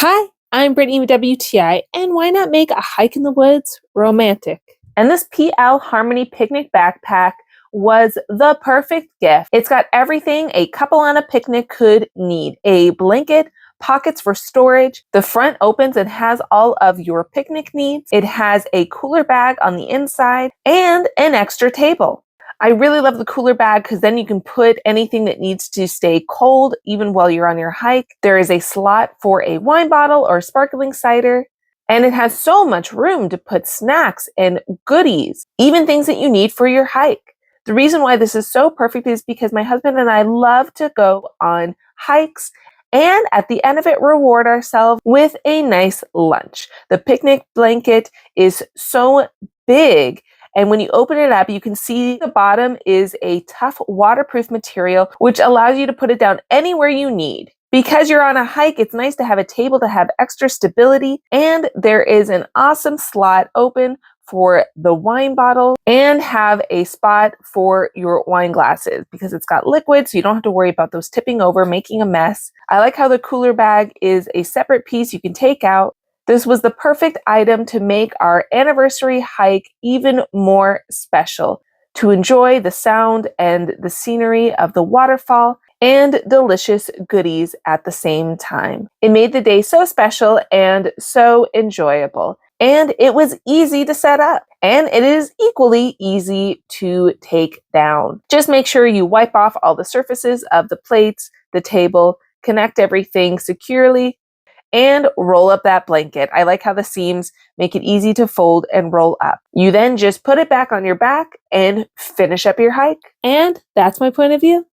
Hi, I'm Brittany with WTI, and why not make a hike in the woods romantic? And this PL Harmony picnic backpack was the perfect gift. It's got everything a couple on a picnic could need: a blanket, pockets for storage. The front opens and has all of your picnic needs. It has a cooler bag on the inside and an extra table. I really love the cooler bag because then you can put anything that needs to stay cold even while you're on your hike. There is a slot for a wine bottle or sparkling cider, and it has so much room to put snacks and goodies, even things that you need for your hike. The reason why this is so perfect is because my husband and I love to go on hikes and at the end of it reward ourselves with a nice lunch. The picnic blanket is so big, and when you open it up, you can see the bottom is a tough waterproof material, which allows you to put it down anywhere you need. Because you're on a hike, it's nice to have a table to have extra stability, and there is an awesome slot open for the wine bottle and have a spot for your wine glasses because it's got liquid, so you don't have to worry about those tipping over, making a mess. I like how the cooler bag is a separate piece you can take out. This was the perfect item to make our anniversary hike even more special, to enjoy the sound and the scenery of the waterfall and delicious goodies at the same time. It made the day so special and so enjoyable. And it was easy to set up, and it is equally easy to take down. Just make sure you wipe off all the surfaces of the plates, the table, connect everything securely, and roll up that blanket. I like how the seams make it easy to fold and roll up. You then just put it back on your back and finish up your hike. And that's my point of view.